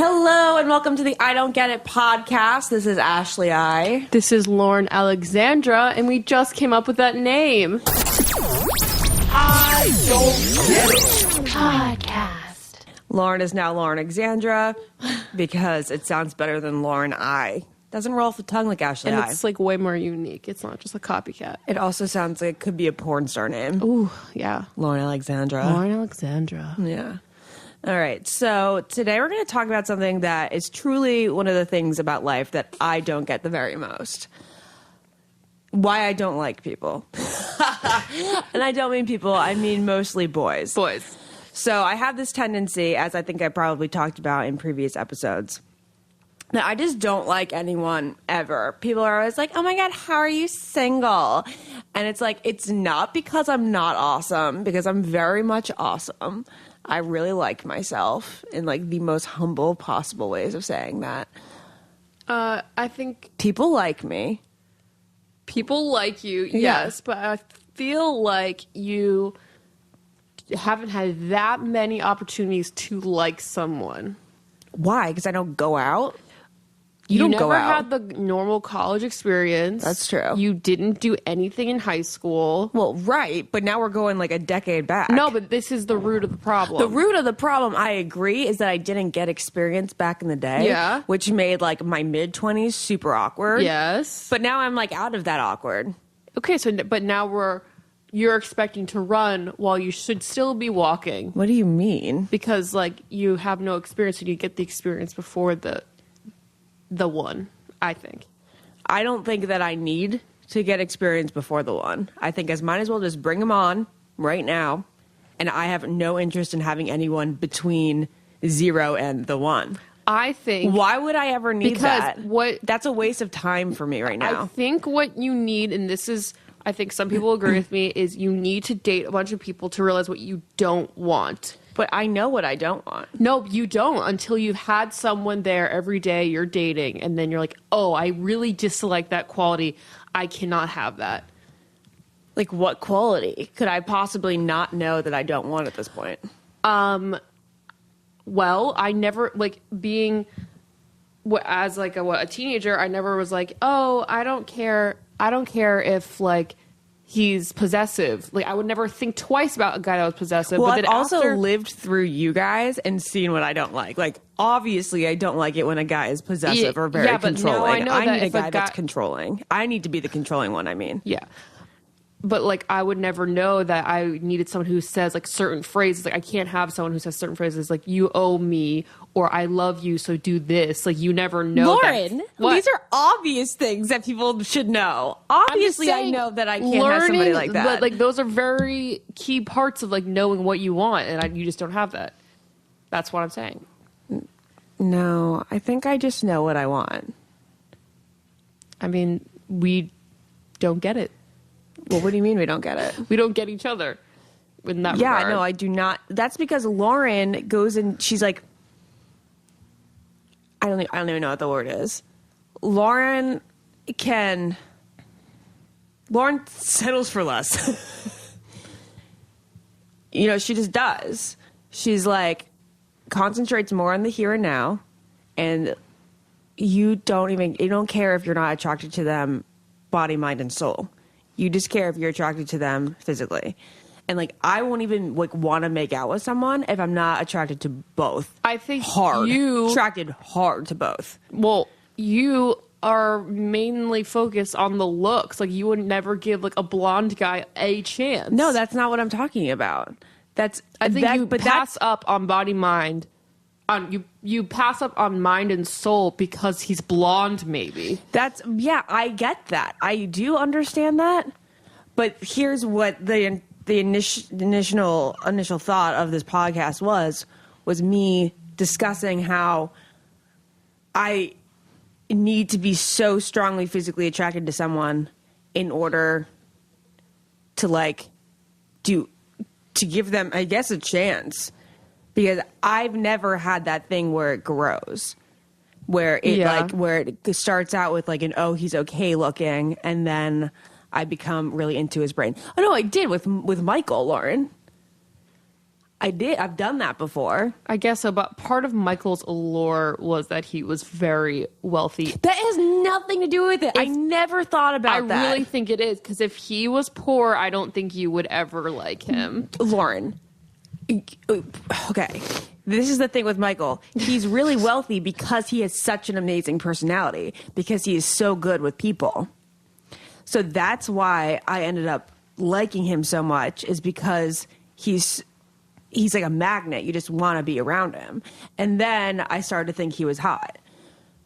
Hello and welcome to the I Don't Get It podcast. This is Ashley I. This is Lauren Alexandra, and we just came up with that name. I Don't Get It podcast. Lauren is now Lauren Alexandra because it sounds better than Lauren I. Doesn't roll off the tongue like Ashley and I. It's like way more unique. It's not just a copycat. It also sounds like it could be a porn star name. Ooh, yeah. Lauren Alexandra. Lauren Alexandra. Yeah. All right. So today we're going to talk about something that is truly one of the things about life that I don't get the very most. Why I don't like people. And I don't mean people, I mean mostly boys. Boys. So I have this tendency, as I think I probably talked about in previous episodes, that I just don't like anyone ever. People are always like, oh my God, how are you single? And it's like, it's not because I'm not awesome, because I'm very much awesome. I really like myself in like the most humble possible ways of saying that. I think people like me. People like you, yes, but I feel like you haven't had that many opportunities to like someone. Why? Because I don't go out? You don't never go out. had the normal college experience. That's true. You didn't do anything in high school. Well, right, but now we're going like a decade back. No, but this is the root of the problem. The root of the problem, I agree, is that I didn't get experience back in the day. Yeah. Which made like my mid-20s super awkward. Yes. But now I'm like out of that awkward. Okay, but now you're expecting to run while you should still be walking. What do you mean? Because like you have no experience and you get the experience before the one, I think. I don't think that I need to get experience before the one. I think I might as well just bring them on right now. And I have no interest in having anyone between 0 and the one. I think. Why would I ever need that? That's a waste of time for me right now. I think what you need, and this is, I think some people agree with me, is you need to date a bunch of people to realize what you don't want. But I know what I don't want. No, you don't until you've had someone there every day you're dating. And then you're like, oh, I really dislike that quality. I cannot have that. Like what quality could I possibly not know that I don't want at this point? Well, I never, like, being as like a teenager, I never was like, oh, I don't care if like he's possessive. Like, I would never think twice about a guy that was possessive. Well, but then I've also lived through you guys and seen what I don't like. Like, obviously, I don't like it when a guy is possessive or very controlling. But no, I know need a guy that's controlling. I need to be the controlling one, I mean. Yeah. But, like, I would never know that I needed someone who says, like, certain phrases. Like, I can't have someone who says certain phrases like, you owe me, or I love you, so do this. Like, you never know. Lauren, these are obvious things that people should know. Obviously, saying, I know that I can't have somebody like that. But, like, those are very key parts of, like, knowing what you want, and you just don't have that. That's what I'm saying. No, I think I just know what I want. I mean, we don't get it. Well, what do you mean we don't get it? We don't get each other in that regard. regard. No, I do not. That's because Lauren goes and she's like, I don't even know what the word is. Lauren settles for less. You know, she just does. She's like, concentrates more on the here and now, and you don't care if you're not attracted to them body, mind, and soul. You just care if you're attracted to them physically. And, like, I won't even, like, want to make out with someone if I'm not attracted to both. I think attracted hard to both. Well, you are mainly focused on the looks. Like, you would never give, like, a blonde guy a chance. No, that's not what I'm talking about. I think you pass up on body, mind. You pass up on mind and soul because he's blonde, maybe. I get that. I do understand that. But here's what the initial thought of this podcast was me discussing how I need to be so strongly physically attracted to someone in order to, like, to give them, I guess, a chance. Because I've never had that thing where it grows, where it starts out with like an, oh, he's okay looking, and then I become really into his brain. Oh no, I did with Michael, Lauren. I did. I've done that before. I guess so, but part of Michael's allure was that he was very wealthy. That has nothing to do with it. I never thought about that. I really think it is, because if he was poor, I don't think you would ever like him. Lauren, okay, this is the thing with Michael. He's really wealthy because he has such an amazing personality, because he is so good with people. So that's why I ended up liking him so much, is because he's like a magnet. You just want to be around him. And then I started to think he was hot.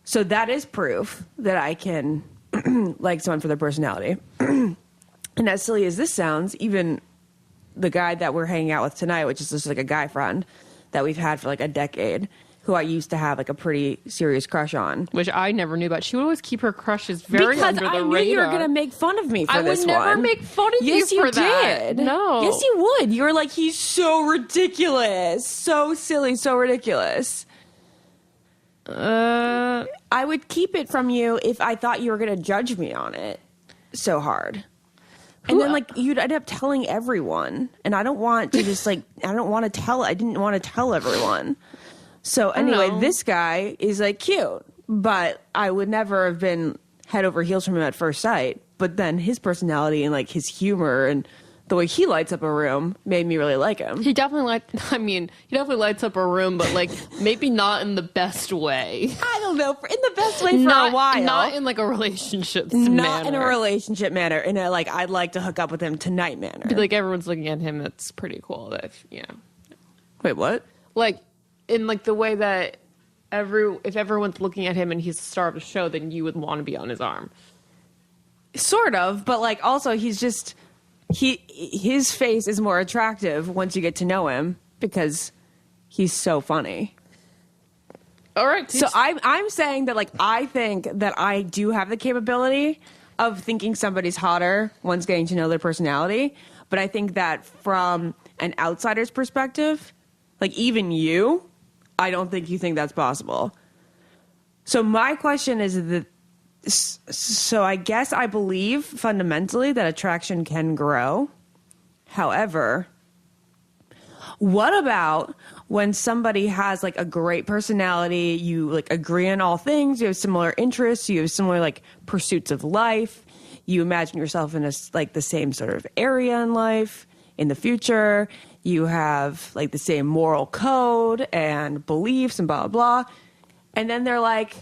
So that is proof that I can like someone for their personality. And as silly as this sounds, even the guy that we're hanging out with tonight, which is just like a guy friend that we've had for like a decade, who I used to have like a pretty serious crush on. Which I never knew about. She would always keep her crushes very under the radar. Because I knew you were going to make fun of me for this one. I would never make fun of you for that. Yes, you did. No. Yes, you would. You were like, he's so ridiculous. So silly, so ridiculous. I would keep it from you if I thought you were going to judge me on it so hard. And then, like, you'd end up telling everyone. And I don't want to just, like, I didn't want to tell everyone. So anyway, this guy is like cute, but I would never have been head over heels from him at first sight. But then his personality and like his humor and the way he lights up a room made me really like him. He definitely lights up a room, but like maybe not in the best way. I don't know, in the best way for a while. Not in like a relationship manner. Not in a relationship manner. In a like I'd like to hook up with him tonight manner. Like everyone's looking at him, that's pretty cool. Wait, what? Like. In like the way that if everyone's looking at him and he's the star of the show, then you would want to be on his arm. Sort of, but like also he's just his face is more attractive once you get to know him because he's so funny. All right. So I'm saying that like I think that I do have the capability of thinking somebody's hotter once getting to know their personality, but I think that from an outsider's perspective, like even you, I don't think you think that's possible. So my question is so I guess I believe fundamentally that attraction can grow. However, what about when somebody has like a great personality, you like agree on all things, you have similar interests, you have similar like pursuits of life, you imagine yourself in like the same sort of area in life in the future, you have like the same moral code and beliefs and blah, blah, blah. And then they're like,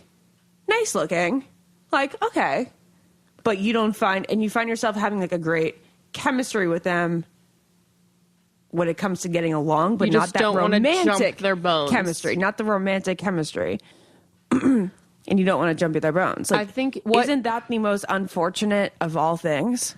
nice looking. Like, okay. But you find yourself having like a great chemistry with them when it comes to getting along, but not that romantic their bones. Chemistry, not the romantic chemistry. And you don't want to jump at their bones. Like, I think isn't that the most unfortunate of all things?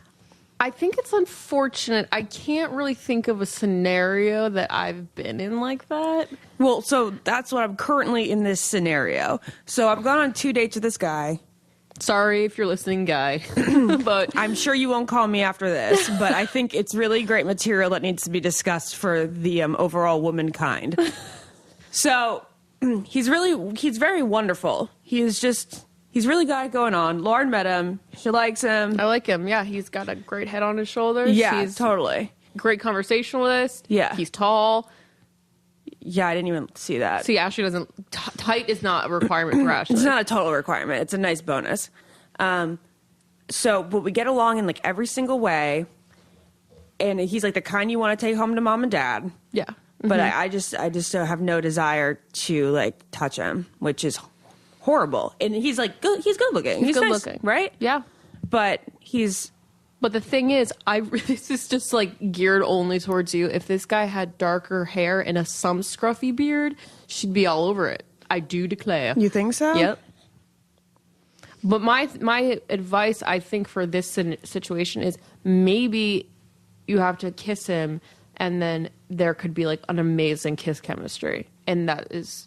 I think it's unfortunate. I can't really think of a scenario that I've been in like that. Well, so that's what I'm currently in this scenario. So I've gone on 2 dates with this guy. Sorry if you're listening, guy. But I'm sure you won't call me after this, but I think it's really great material that needs to be discussed for the overall womankind. So he's very wonderful. He's really got it going on. Lauren met him. She likes him. I like him. Yeah, he's got a great head on his shoulders. Yeah, he's totally. Great conversationalist. Yeah. He's tall. Yeah, I didn't even see that. See, Ashley doesn't... tight is not a requirement for Ashley. It's not a total requirement. It's a nice bonus. But we get along in like every single way. And he's like the kind you want to take home to mom and dad. Yeah. Mm-hmm. But I just have no desire to like touch him, which is horrible. And he's like good. He's good looking. He's good nice, looking, right? Yeah. But the thing is, this is just like geared only towards you. If this guy had darker hair and some scruffy beard, she'd be all over it. I do declare. You think so? Yep. But my advice, I think, for this situation is maybe you have to kiss him, and then there could be like an amazing kiss chemistry, and that is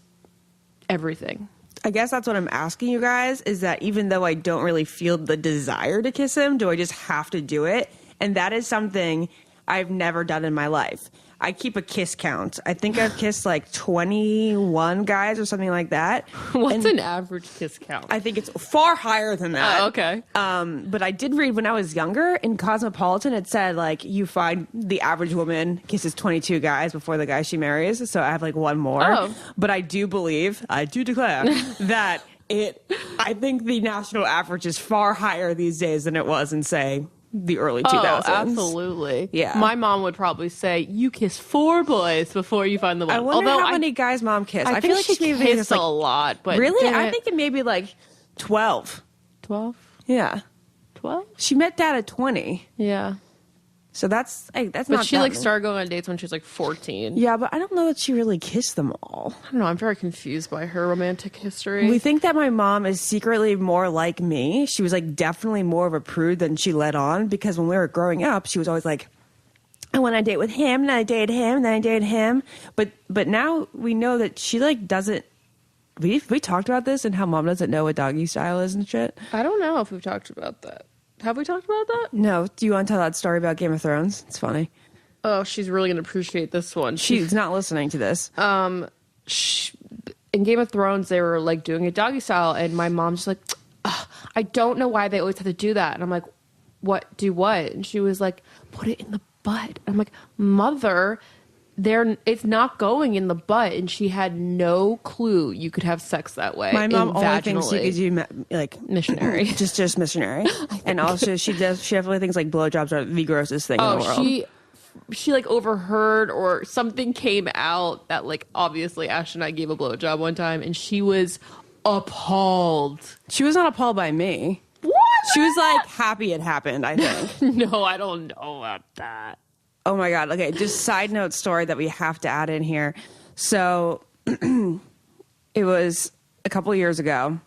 everything. I guess that's what I'm asking you guys, is that even though I don't really feel the desire to kiss him, do I just have to do it? And that is something I've never done in my life. I keep a kiss count. I think I've kissed like 21 guys or something like that. What's an average kiss count? I think it's far higher than that. Oh, okay. But I did read when I was younger in Cosmopolitan, it said like you find the average woman kisses 22 guys before the guy she marries. So I have like one more. Oh. But I do declare that I think the national average is far higher these days than it was in, say, the early 2000s. Oh, absolutely. Yeah. My mom would probably say, you kiss 4 boys before you find the one. I wonder how many guys mom kissed. I feel like she maybe kissed like, a lot, but really? I think it maybe like 12. 12? Yeah. 12? She met dad at 20. Yeah. So that's not But she that like many. started going on dates when she was like 14. Yeah, but I don't know that she really kissed them all. I don't know. I'm very confused by her romantic history. We think that my mom is secretly more like me. She was like definitely more of a prude than she let on, because when we were growing up, she was always like, I went on a date with him, and then I dated him, and then I dated him. But now we know that she like doesn't. We talked about this and how mom doesn't know what doggy style is and shit. I don't know if we've talked about that. Have we talked about that? No. Do you want to tell that story about Game of Thrones? It's funny. Oh, she's really going to appreciate this one. She's not listening to this. In Game of Thrones, they were like doing a doggy style, and my mom's just like, I don't know why they always have to do that. And I'm like, what? Do what? And she was like, put it in the butt. I'm like, mother, it's not going in the butt. And she had no clue you could have sex that way. My mom only thinks you could do like missionary, just missionary, and also she definitely thinks like blowjobs are the grossest thing in the world. She like overheard or something came out that like obviously Ash and I gave a blowjob one time, and she was appalled. She was not appalled by me. What? She was like happy it happened, I think. No, I don't know about that. Oh my God. Okay. Just side note story that we have to add in here. So it was a couple years ago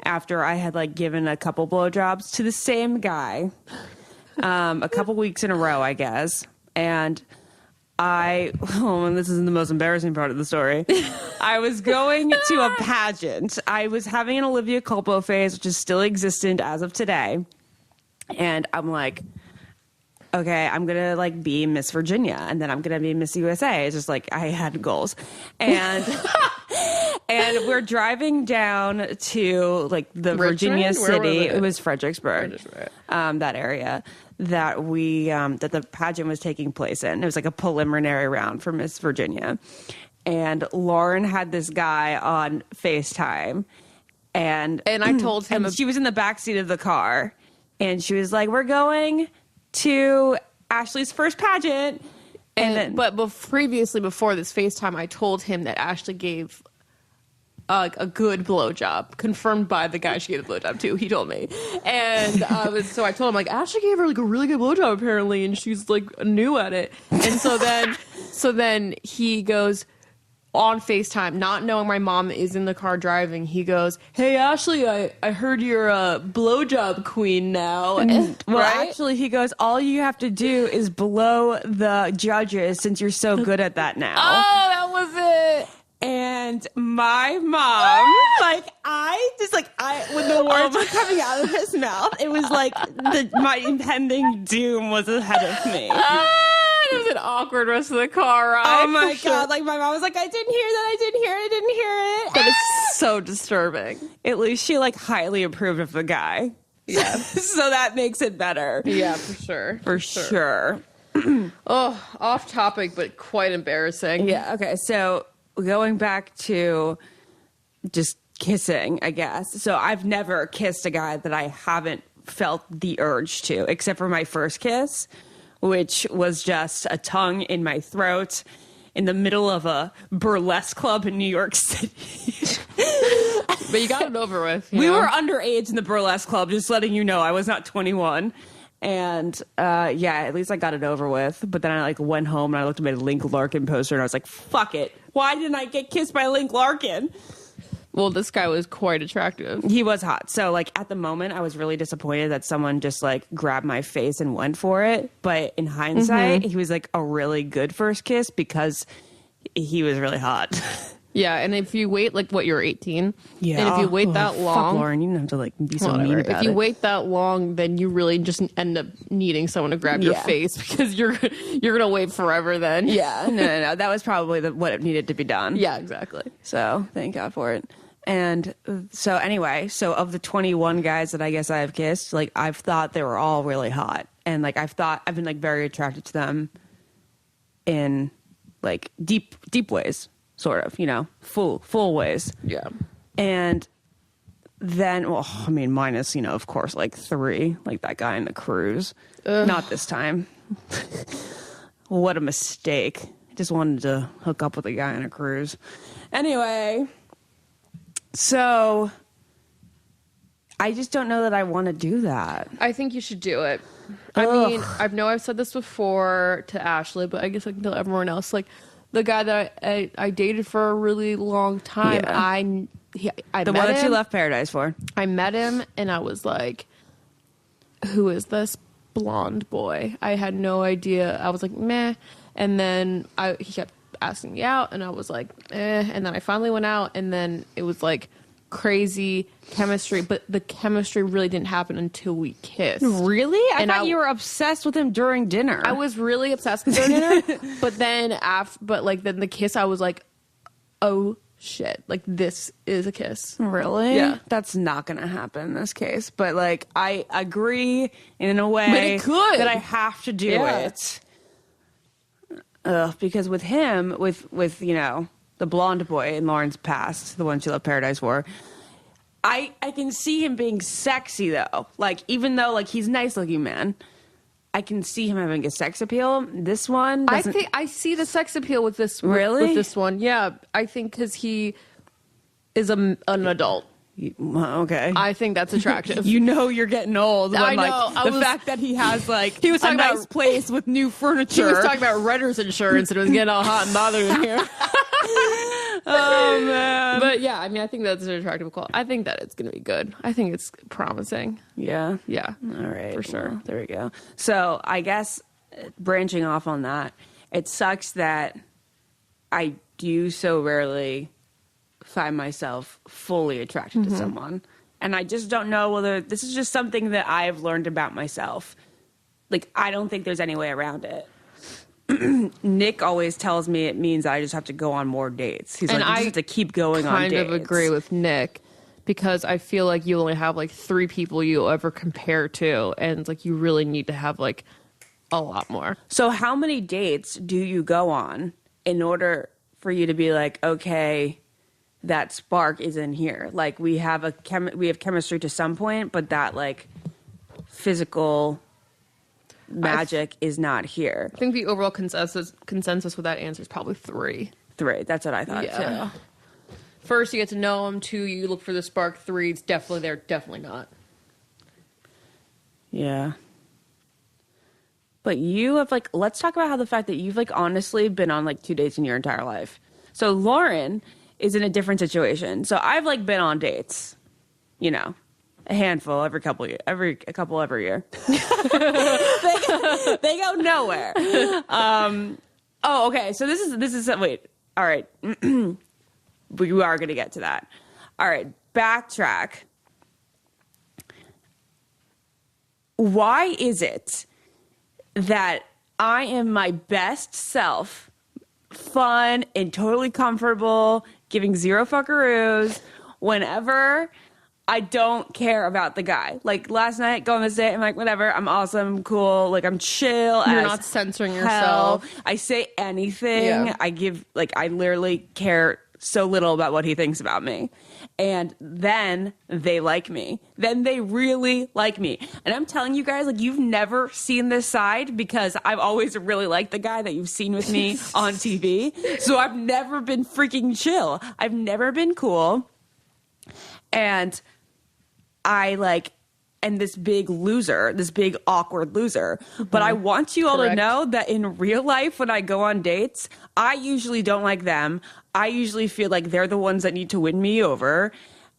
after I had like given a couple blowjobs to the same guy, a couple weeks in a row, I guess. And and this is the most embarrassing part of the story. I was going to a pageant. I was having an Olivia Culpo phase, which is still existent as of today. And I'm like, okay, I'm going to like be Miss Virginia, and then I'm going to be Miss USA. It's just like I had goals. And and we're driving down to like the Virginia city. It was Fredericksburg. That area that that the pageant was taking place in. It was like a preliminary round for Miss Virginia. And Lauren had this guy on FaceTime, and I told him she was in the backseat of the car, and she was like, "We're going to Ashley's first pageant." But previously, before this FaceTime, I told him that Ashley gave a good blowjob, confirmed by the guy she gave the blowjob to. He told me, and so I told him like Ashley gave her like a really good blowjob apparently, and she's like new at it. And so then he goes on FaceTime, not knowing my mom is in the car driving. He goes, "Hey Ashley, I heard you're a blowjob queen now." Well, right? actually, he goes, "All you have to do is blow the judges since you're so good at that now." Oh, that was it. And my mom, when the words were coming out of his mouth, it was like my impending doom was ahead of me. It was an awkward rest of the car ride. Oh my God. Like my mom was like, I didn't hear that. I didn't hear it. That is so disturbing. At least she like highly approved of the guy. Yeah. So that makes it better. Yeah, for sure. For sure. Oh, off topic, but quite embarrassing. Yeah. Okay. So going back to just kissing, I guess. So I've never kissed a guy that I haven't felt the urge to, except for my first kiss, which was just a tongue in my throat in the middle of a burlesque club in New York City. But you got it over with. We were underage in the burlesque club, just letting you know. I was not 21. And at least I got it over with. But then I like went home and I looked at my Link Larkin poster and I was like, fuck it. Why didn't I get kissed by Link Larkin? Well, this guy was quite attractive. He was hot. So like at the moment I was really disappointed that someone just like grabbed my face and went for it. But in hindsight, he was like a really good first kiss because he was really hot. Yeah, and if you wait, like, what, you're 18? Yeah. And if you wait that Fuck, long... Lauren, you don't have to, like, be so mean whatever. about If you it. wait that long, then you really just end up needing someone to grab your Yeah. face because you're gonna wait forever then. Yeah, no. That was probably what it needed to be done. Yeah, exactly. So thank God for it. And so anyway, so of the 21 guys that I guess I have kissed, like I've thought they were all really hot. And like I've been like very attracted to them in like deep ways, sort of, you know, full ways. Yeah. And then, well, I mean, minus, you know, of course, like 3, like that guy in the cruise. Not this time. What a mistake. I just wanted to hook up with a guy on a cruise. Anyway, so I just don't know that I want to do that. I think you should do it. I mean, I've said this before to Ashley, but I guess I can tell everyone else. Like, the guy that I dated for a really long time, Yeah. I The met one that him. you left Paradise for. I met him, and I was like, who is this blonde boy? I had no idea. I was like, meh. And then he kept asking me out, and I was like, eh. And then I finally went out, and then it was like crazy chemistry, but the chemistry really didn't happen until we kissed. Really? I And thought you were obsessed with him during dinner. I was really obsessed with dinner, but then then the kiss, I was like, oh shit, like this is a kiss. Really? Yeah. That's not going to happen in this case. But like, I agree in a way But it could. that I have to do Yeah. it. Because with him, with you know, the blonde boy in Lauren's past, the one she left Paradise for, I can see him being sexy though. Like, even though like he's a nice looking man, I can see him having a sex appeal. This one doesn't. I see the sex appeal with this. Really? With this one, yeah. I think because he is an adult. Okay. I think that's attractive. You know you're getting old. When, I know. Like, the fact that he has like He was a talking nice about- place with new furniture. He was talking about renter's insurance and it was getting all hot and bothered in here. Oh man. But yeah, I mean, I think that's an attractive quality. I think that it's going to be good. I think it's promising. Yeah. Yeah. All right. For sure. Well, there we go. So I guess branching off on that, it sucks that I do so rarely find myself fully attracted to someone. And I just don't know whether this is just something that I've learned about myself. Like, I don't think there's any way around it. Nick always tells me it means I just have to go on more dates. He's like, you just have to keep going on dates. I kind of agree with Nick because I feel like you only have like 3 people you'll ever compare to. And like, you really need to have like a lot more. So how many dates do you go on in order for you to be like, okay, that spark is in here? Like, we have chemistry to some point, but that like physical magic is not here. I think the overall consensus with that answer is probably 3. 3. That's what I thought Yeah. too. First, you get to know them. 2, you look for the spark. 3, it's definitely there, definitely not. Yeah. But you have like, let's talk about how the fact that you've like honestly been on like 2 dates in your entire life. So Lauren is in a different situation. So I've like been on dates, you know, a handful every couple year, every year. they go nowhere. Oh, okay. So this is wait. All right. We are going to get to that. All right. Backtrack. Why is it that I am my best self, fun and totally comfortable, giving zero fuckaroos whenever I don't care about the guy? Like last night, going on this date, I'm like, whatever, I'm awesome, cool, like I'm chill. You're as not censoring hell. yourself. I say anything. Yeah. I literally care so little about what he thinks about me. And then they like me. Then they really like me. And I'm telling you guys, like, you've never seen this side because I've always really liked the guy that you've seen with me on TV. So I've never been freaking chill. I've never been cool. And and this big loser, this big awkward loser. But I want you all to Correct. know that in real life, when I go on dates, I usually don't like them. I usually feel like they're the ones that need to win me over.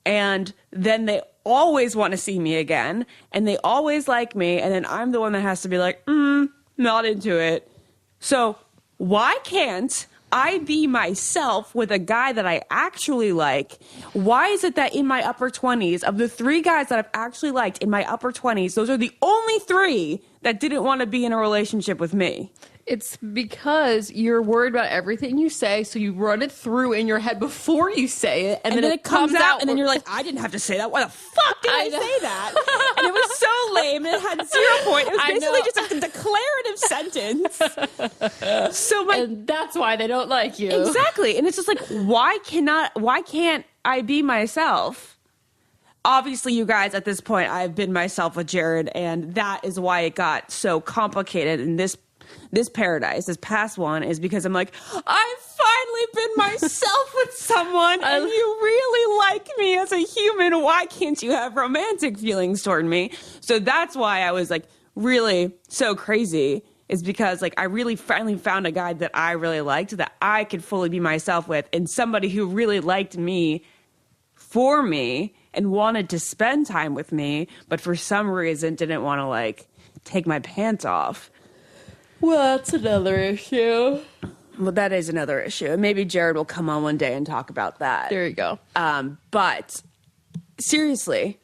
And then they always want to see me again. And they always like me. And then I'm the one that has to be like, not into it. So why can't I be myself with a guy that I actually like? Why is it that in my upper 20s, of the 3 guys that I've actually liked in my upper 20s, those are the only 3 that didn't want to be in a relationship with me? It's because you're worried about everything you say, so you run it through in your head before you say it, and then it comes out, and then you're like, I didn't have to say that. Why the fuck did I say that? And it was so lame. It had 0 point. It was basically just a declarative sentence. So and that's why they don't like you. Exactly. And it's just like, why can't I be myself? Obviously, you guys, at this point, I've been myself with Jared, and that is why it got so complicated in this paradise, this past one, is because I'm like, I've finally been myself with someone and you really like me as a human. Why can't you have romantic feelings toward me? So that's why I was like really so crazy, is because like I really finally found a guy that I really liked, that I could fully be myself with, and somebody who really liked me for me and wanted to spend time with me, but for some reason didn't want to like take my pants off. Well, that's another issue. Well, that is another issue. And maybe Jared will come on one day and talk about that. There you go. But seriously,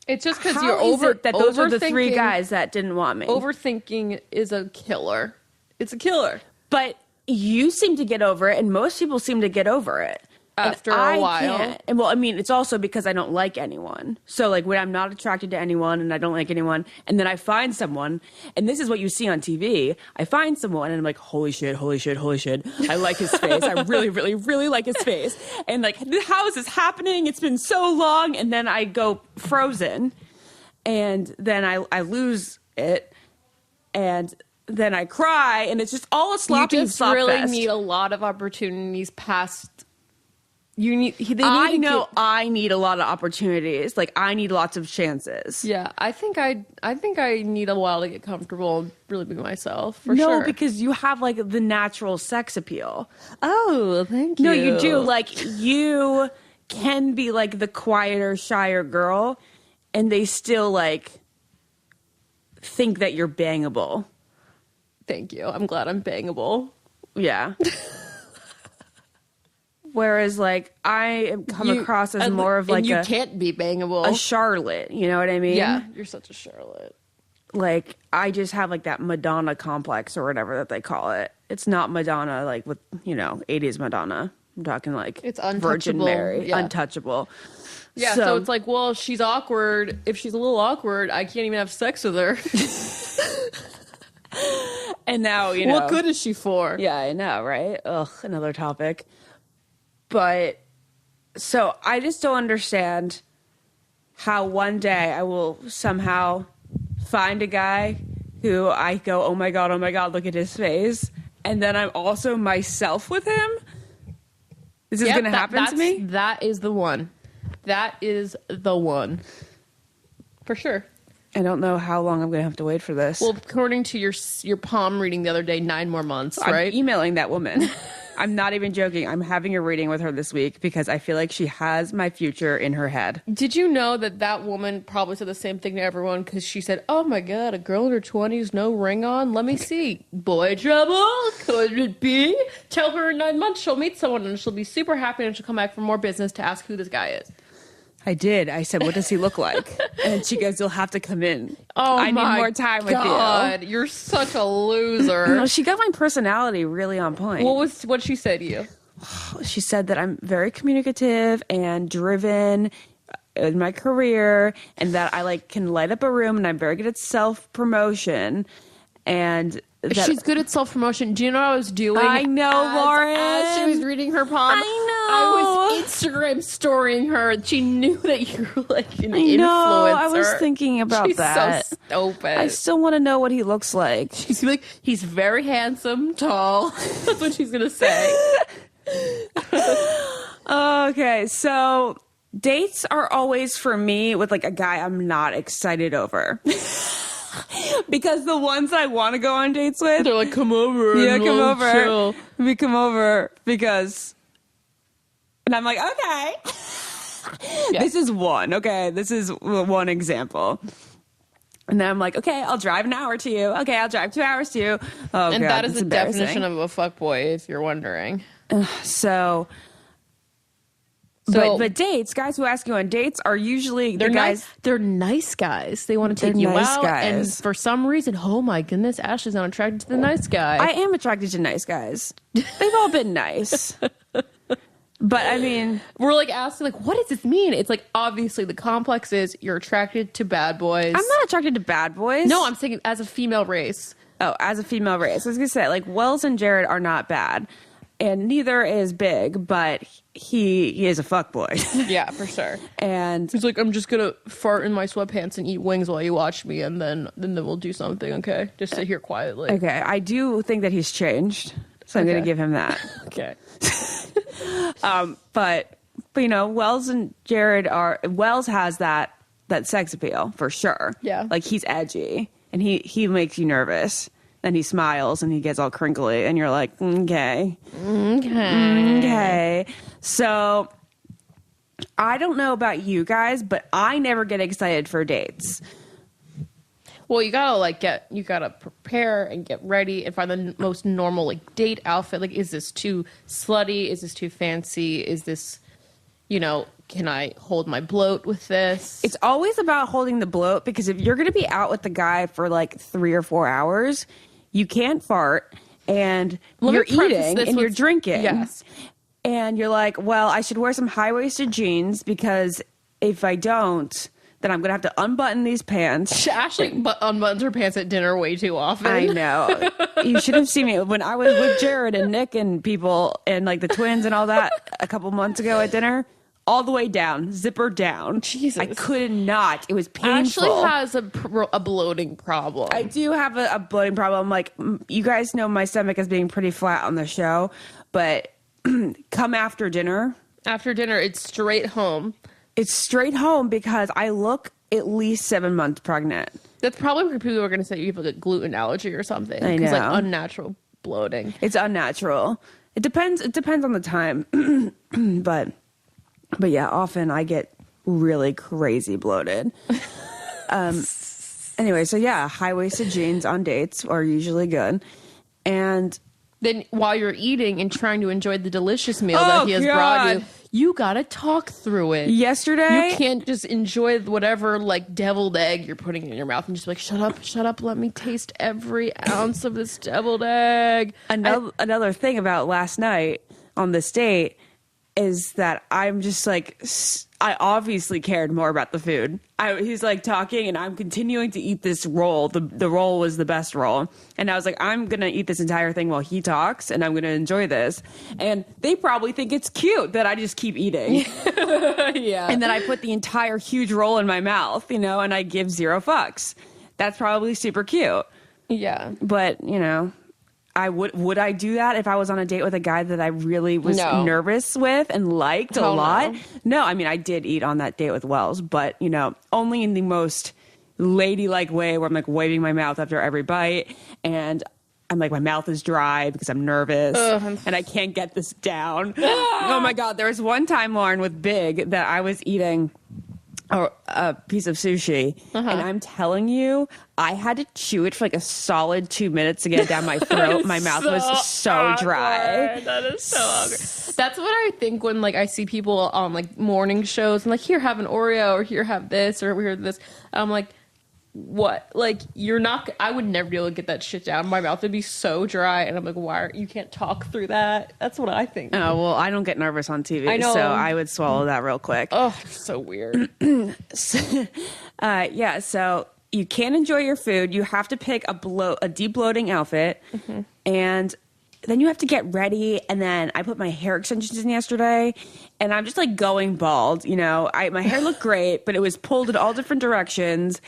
it's just because how you're is it that those are the 3 guys that didn't want me? Overthinking is a killer. It's a killer. But you seem to get over it, and most people seem to get over it. After a while. Can't. And well, I mean, it's also because I don't like anyone. So like when I'm not attracted to anyone and I don't like anyone, and then I find someone, and this is what you see on TV, I find someone and I'm like, holy shit, holy shit, holy shit. I like his face. I really, really, really like his face. And like, how is this happening? It's been so long. And then I go frozen, and then I lose it, and then I cry, and it's just all a sloppy You just slop really fest. need a lot of opportunities past. I need a lot of opportunities. Like I need lots of chances. Yeah, I think I need a while to get comfortable and really be myself. For sure. No, because you have like the natural sex appeal. Oh, thank you. No, you do. Like you can be like the quieter, shyer girl, and they still like think that you're bangable. Thank you. I'm glad I'm bangable. Yeah. Whereas, like, I come across as more of like you can't be bangable. a Charlotte. You know what I mean? Yeah, you're such a Charlotte. Like, I just have like that Madonna complex or whatever that they call it. It's not Madonna like with 80s Madonna. I'm talking like it's Virgin Mary, untouchable. Yeah, so it's like, well, she's awkward. If she's a little awkward, I can't even have sex with her. And now what good is she for? Yeah, I know, right? Ugh, another topic. But so I just don't understand how one day I will somehow find a guy who I go, oh my God, look at his face. And then I'm also myself with him. This is going to happen to me? That is the one. That is the one. For sure. I don't know how long I'm going to have to wait for this. Well, according to your palm reading the other day, 9 more months, right? I'm emailing that woman. I'm not even joking. I'm having a reading with her this week because I feel like she has my future in her head. Did you know that woman probably said the same thing to everyone? Because she said, oh my God, a girl in her 20s, no ring on? Let me see. Boy trouble? Could it be? Tell her in 9 months she'll meet someone and she'll be super happy and she'll come back for more business to ask who this guy is. I did. I said, what does he look like? And she goes, you'll have to come in. Oh, I need more time with you. God, you're such a loser. No, she got my personality really on point. What she say to you? She said that I'm very communicative and driven in my career, and that I like can light up a room, and I'm very good at self-promotion, and that she's good at self-promotion. Do you know what I was doing? I know, Lauren. As she was reading her palm. I know. I was Instagram storying her. She knew that you were like an influencer. I was thinking about that. She's so stupid. I still want to know what he looks like. She's like, he's very handsome, tall. That's what she's going to say. Okay, so dates are always for me with like a guy I'm not excited over. Because the ones I want to go on dates with, they're like, come over. Yeah, come over. Chill. We come over because, and I'm like, okay. Yeah. This is one. Okay, this is one example. And then I'm like, okay, I'll drive an hour to you. Okay, I'll drive 2 hours to you. Oh, And God, that is that's the definition of a fuckboy, if you're wondering. So, but dates, guys who ask you on dates are usually the guys. Nice. They're nice guys. They want to take you nice out, guys. and for some reason, oh my goodness, Ashley's not attracted to the nice guy. I am attracted to nice guys. They've all been nice. But I mean, we're like asking, like, what does this mean? It's like, obviously the complex is you're attracted to bad boys. I'm not attracted to bad boys. No, I'm saying as a female race. Oh, as a female race. I was going to say, like, Wells and Jared are not bad. And neither is Big, but he is a fuckboy. Yeah, for sure. And he's like, I'm just going to fart in my sweatpants and eat wings while you watch me, and then we'll do something, okay? Just sit here quietly. Okay, I do think that he's changed. So I'm going to give him that. Okay. But you know, Wells and Jared Wells has that sex appeal for sure. Yeah. Like he's edgy and he makes you nervous. Then he smiles and he gets all crinkly and you're like, okay. So I don't know about you guys, but I never get excited for dates. Well, you gotta prepare and get ready and find the most normal like date outfit. Like, is this too slutty? Is this too fancy? Is this, can I hold my bloat with this? It's always about holding the bloat because if you're going to be out with the guy for like 3 or 4 hours, you can't fart and you're eating and you're drinking. Yes. And you're like, well, I should wear some high-waisted jeans because if I don't, then I'm going to have to unbutton these pants. Ashley unbuttons her pants at dinner way too often. I know. You should have seen me when I was with Jared and Nick and people and like the twins and all that a couple months ago at dinner. All the way down, zipper down. Jesus. I could not. It was painful. Ashley has a bloating problem. I do have a bloating problem. Like, you guys know my stomach is being pretty flat on the show, but come after dinner. After dinner, it's straight home. It's straight home because I look at least 7 months pregnant. That's probably where people are going to say you have a gluten allergy or something. I know. Because like unnatural bloating. It's unnatural. It depends on the time. But yeah, often I get really crazy bloated. Anyway, so yeah, high-waisted jeans on dates are usually good. And then while you're eating and trying to enjoy the delicious meal that he has brought you gotta talk through it. Yesterday, you can't just enjoy whatever like deviled egg you're putting in your mouth and just be like, shut up, let me taste every ounce of this deviled egg. Another thing about last night on this date is that I'm just like, I obviously cared more about the food. He's like talking and I'm continuing to eat this roll. The roll was the best roll. And I was like, I'm going to eat this entire thing while he talks and I'm going to enjoy this. And they probably think it's cute that I just keep eating. Yeah. And then I put the entire huge roll in my mouth, and I give 0 fucks. That's probably super cute. Yeah. But, would I do that if I was on a date with a guy that I really was nervous with and liked a lot? No, I mean, I did eat on that date with Wells, but, only in the most ladylike way where I'm like waving my mouth after every bite and I'm like, my mouth is dry because I'm nervous and I can't get this down. Oh my God. There was one time, Lauren, with Big that I was eating a piece of sushi, and I'm telling you, I had to chew it for like a solid 2 minutes to get it down my throat. My mouth was so dry. That is so awkward. That's what I think when like I see people on like morning shows and like, here, have an Oreo, or here, have this, or here, this. I'm like, what? Like, you're not. I would never be able to get that shit down. My mouth would be so dry, and I'm like, why? You can't talk through that. That's what I think. Oh well, I don't get nervous on TV, I know. So I would swallow that real quick. Oh, so weird. Yeah. So you can't enjoy your food. You have to pick a de-bloating outfit, and then you have to get ready. And then I put my hair extensions in yesterday, and I'm just like going bald. My hair looked great, but it was pulled in all different directions.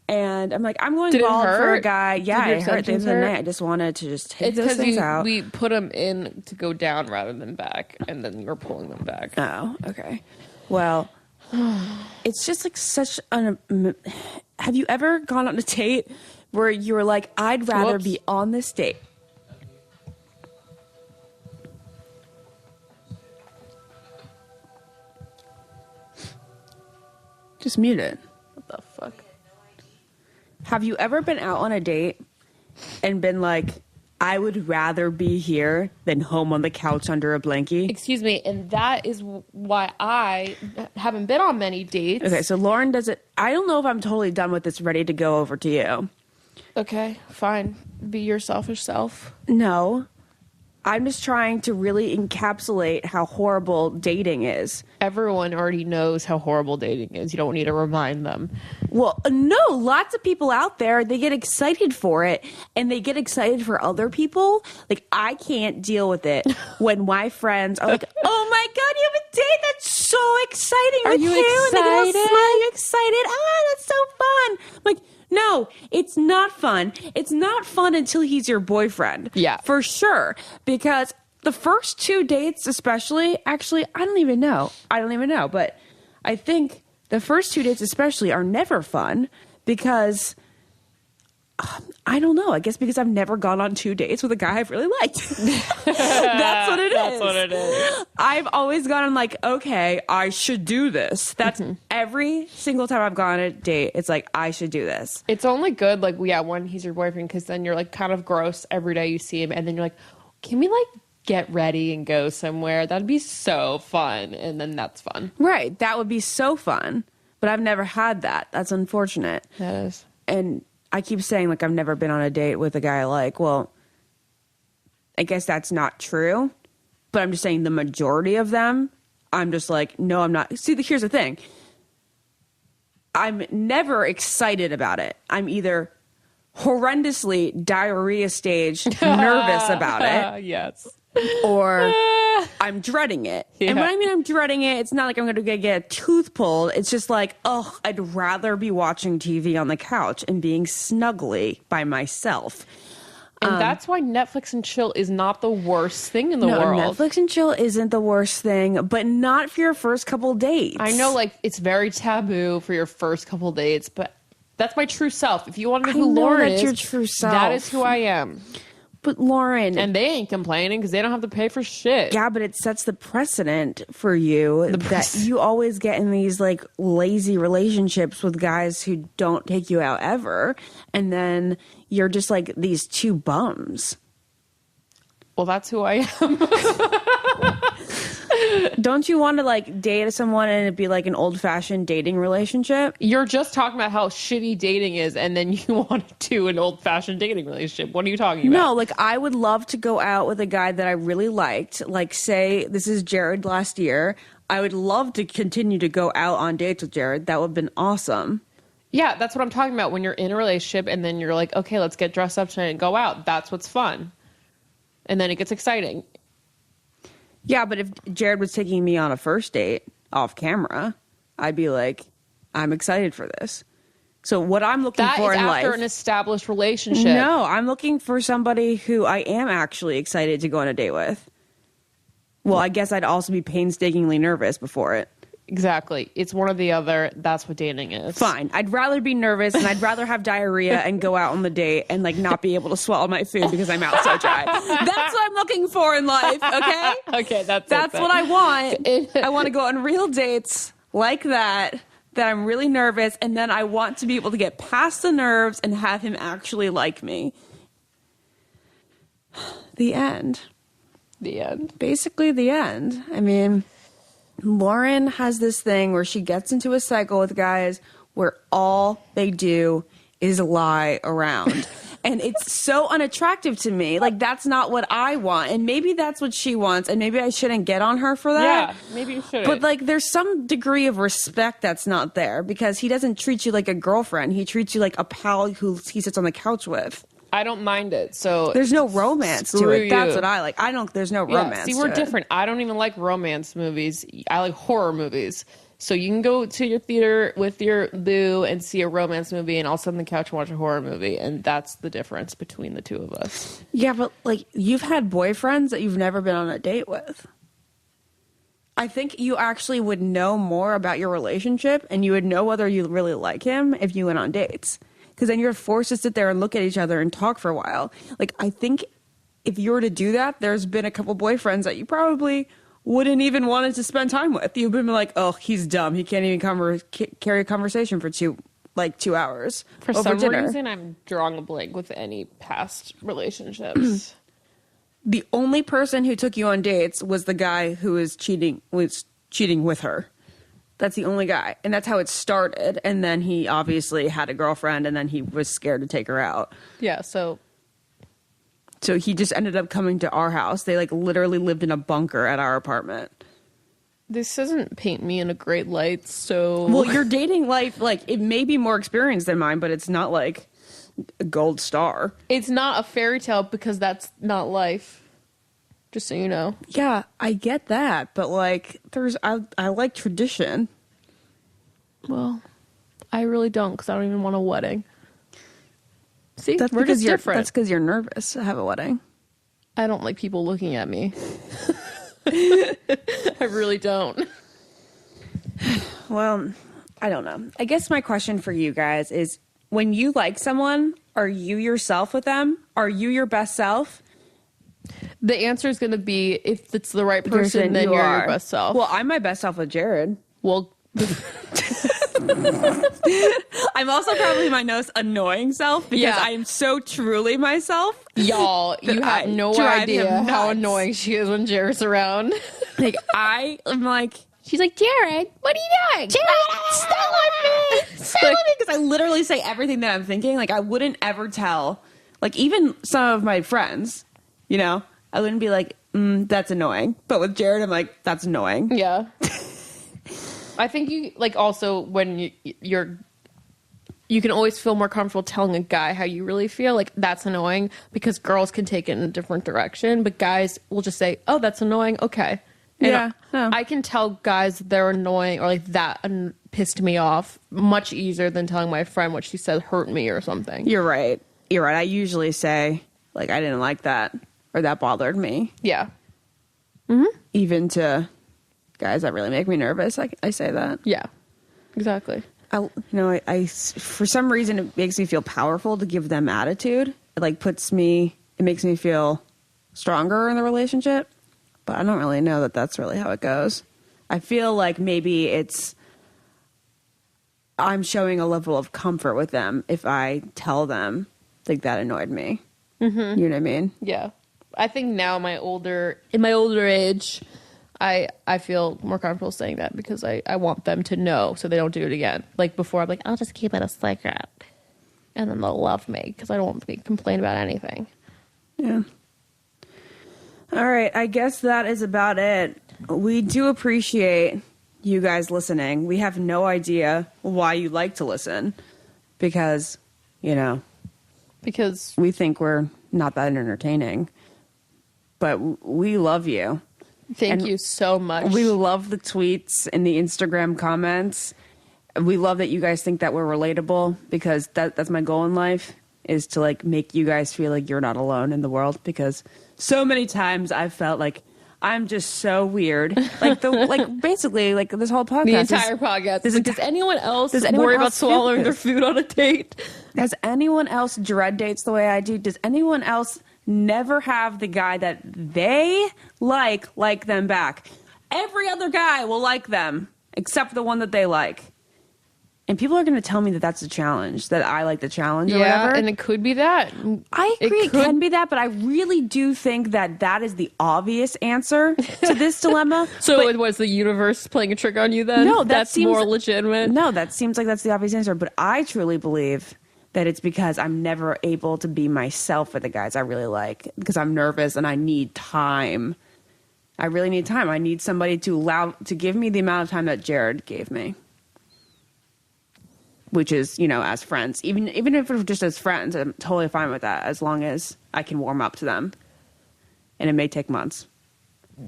And I'm like, I'm going bald for a guy. Yeah, it hurt at the end of the night. I just wanted to just take those things out. We put them in to go down rather than back, and then you're pulling them back. Oh, okay. Well, it's just like such an... Have you ever gone on a date where you were like, I'd rather be on this date? Just mute it. What the fuck? Have you ever been out on a date and been like, I would rather be here than home on the couch under a blankie? Excuse me, and that is why I haven't been on many dates. Okay, so Lauren does it. I don't know if I'm totally done with this, ready to go over to you. Okay, fine. Be your selfish self. No. I'm just trying to really encapsulate how horrible dating is. Everyone already knows how horrible dating is. You don't need to remind them. Well, no, lots of people out there, they get excited for it, and they get excited for other people. Like, I can't deal with it when my friends are like, oh my God, you have a date? That's so exciting. Are with you And they all excited? smile, you excited? Ah, that's so fun. I'm like, no, it's not fun. It's not fun until he's your boyfriend. Yeah. For sure. Because the first 2 dates especially, actually, I don't even know. But I think the first 2 dates especially are never fun because, I don't know. I guess because I've never gone on 2 dates with a guy I've really liked. That's what it is. That's what it is. I've always gone, I'm like, okay, I should do this. That's every single time I've gone on a date. It's like, I should do this. It's only good, like, yeah, when he's your boyfriend, because then you're, like, kind of gross every day you see him, and then you're like, can we, like, get ready and go somewhere? That'd be so fun. And then that's fun. Right. That would be so fun. But I've never had that. That's unfortunate. That is. And I keep saying, like, I've never been on a date with a guy I like. Well, I guess that's not true. But I'm just saying the majority of them, I'm just like, no, I'm not. See, here's the thing. I'm never excited about it. I'm either horrendously diarrhea stage nervous about it. Yes. Or I'm dreading it. Yeah. And when I mean I'm dreading it, it's not like I'm going to get a tooth pulled. It's just like, oh, I'd rather be watching TV on the couch and being snuggly by myself. And that's why Netflix and chill is not the worst thing in the No, world. Netflix and chill isn't the worst thing, but not for your first couple dates. I know, like, it's very taboo for your first couple dates, but that's my true self. If you want to know who know Lauren that's is, your true self. that is who I am. But Lauren, And they ain't complaining because they don't have to pay for shit. yeah, but it sets the precedent for you that you always get in these like lazy relationships with guys who don't take you out ever. And then you're just like these 2 bums. Well, that's who I am. Don't you want to like date someone and it be like an old fashioned dating relationship? You're just talking about how shitty dating is, and then you want to do an old-fashioned dating relationship. What are you talking about? No, like I would love to go out with a guy that I really liked. Like say this is Jared last year. I would love to continue to go out on dates with Jared. That would have been awesome. Yeah, that's what I'm talking about. When you're in a relationship and then you're like, okay, let's get dressed up tonight and go out. That's what's fun. And then it gets exciting. Yeah, but if Jared was taking me on a first date off camera, I'd be like, I'm excited for this. So what I'm looking That for is in after life, an established relationship. no, I'm looking for somebody who I am actually excited to go on a date with. Well, I guess I'd also be painstakingly nervous before it. Exactly. It's one or the other. That's what dating is. Fine. I'd rather be nervous and I'd rather have diarrhea and go out on the date and like not be able to swallow my food because my mouth's so dry. That's what I'm looking for in life, okay? Okay, that's what I want. I want to go on real dates like that I'm really nervous, and then I want to be able to get past the nerves and have him actually like me. The end. The end. Basically the end. I mean, Lauren has this thing where she gets into a cycle with guys where all they do is lie around. And it's so unattractive to me. Like, that's not what I want. And maybe that's what she wants. And maybe I shouldn't get on her for that. Yeah, maybe you shouldn't. But, like, there's some degree of respect that's not there because he doesn't treat you like a girlfriend. He treats you like a pal who he sits on the couch with. I don't mind it. So there's no romance to screw it. That's you. what I like. There's no romance. See, we're to it. different. I don't even like romance movies. I like horror movies. So you can go to your theater with your boo and see a romance movie, and I'll sit on the couch and watch a horror movie, and that's the difference between the two of us. Yeah, but like you've had boyfriends that you've never been on a date with. I think you actually would know more about your relationship, and you would know whether you really like him if you went on dates. Because then you're forced to sit there and look at each other and talk for a while. Like, I think if you were to do that, there's been a couple boyfriends that you probably wouldn't even wanted to spend time with. You've been like, oh, he's dumb. He can't even carry a conversation for 2 like 2 hours For over some dinner. reason, I'm drawing a blank with any past relationships. The only person who took you on dates was the guy who was cheating with her. That's the only guy. And that's how it started. And then he obviously had a girlfriend, and then he was scared to take her out. Yeah, so So he just ended up coming to our house. They like literally lived in a bunker at our apartment. this doesn't paint me in a great light, so... Well, your dating life, like, it may be more experienced than mine, but it's not like a gold star. It's not a fairy tale because that's not life. Just so you know. Yeah, I get that, but like, I like tradition. Well, I really don't because I don't even want a wedding. See, That's we're because just different. That's because you're nervous to have a wedding. I don't like people looking at me. I really don't. Well, I don't know. I guess my question for you guys is, when you like someone, are you yourself with them? Are you your best self? The answer is going to be, if it's the right person, then you're your best self. Well, I'm my best self with Jared. Well, I'm also probably my most annoying self because Yeah. I am so truly myself. y'all, you I have no drive idea him how nuts. annoying she is when Jared's around. Like, I am like, She's like, Jared, what are you doing? Jared, stop with me. so because I literally say everything that I'm thinking. Like, I wouldn't ever tell, like, even some of my friends, you know, I wouldn't be like, that's annoying. But with Jared, I'm like, that's annoying. Yeah. I think you, like, also when you can always feel more comfortable telling a guy how you really feel. Like, that's annoying because girls can take it in a different direction, but guys will just say, oh, that's annoying. Okay. And Yeah, no. I can tell guys they're annoying or like that pissed me off much easier than telling my friend what she said hurt me or something. You're right. You're right. I usually say, like, I didn't like that or that bothered me. Yeah. Even to guys that really make me nervous, I say that. Yeah. Exactly. I for some reason, it makes me feel powerful to give them attitude. It makes me feel stronger in the relationship. But I don't really know that that's really how it goes. I feel like maybe I'm showing a level of comfort with them if I tell them, like, that annoyed me. Mm-hmm. You know what I mean? Yeah. I think now in my older age, I feel more comfortable saying that because I want them to know so they don't do it again. Like, before, I'm like, I'll just keep it a secret. And then they'll love me because I don't want to complain about anything. Yeah. All right. I guess that is about it. We do appreciate you guys listening. We have no idea why you like to listen because, Because we think we're not that entertaining. But we love you. thank And you so much. We love the tweets and the Instagram comments. We love that you guys think that we're relatable because that's my goal in life, is to, like, make you guys feel like you're not alone in the world, because so many times I've felt like I'm just so weird. Like basically like this whole podcast. the entire podcast. Does anyone else worry about feel swallowing their this? food on a date? Does anyone else dread dates the way I do? Does anyone else never have the guy that they like them back? Every other guy will like them except the one that they like. And people are going to tell me that that's a challenge, that I like the challenge or whatever. And it could be that. I agree it can be that, but I really do think that is the obvious answer to this dilemma. So But- it was the universe playing a trick on you then? No, that's seems more legitimate. No, that seems like that's the obvious answer. But I truly believe that it's because I'm never able to be myself with the guys I really like, because I'm nervous and I need time. I really need time. I need somebody to give me the amount of time that Jared gave me. Which is, as friends. Even if we're just as friends, I'm totally fine with that, as long as I can warm up to them. And it may take months.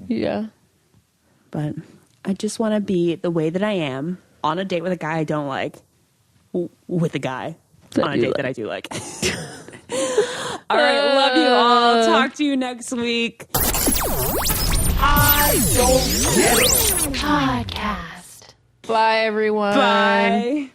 Yeah. But I just want to be the way that I am on a date with a guy I don't like, with a guy on a date that I do like. All right, love you all. Talk to you next week. I don't get it. Podcast. Bye, everyone. Bye.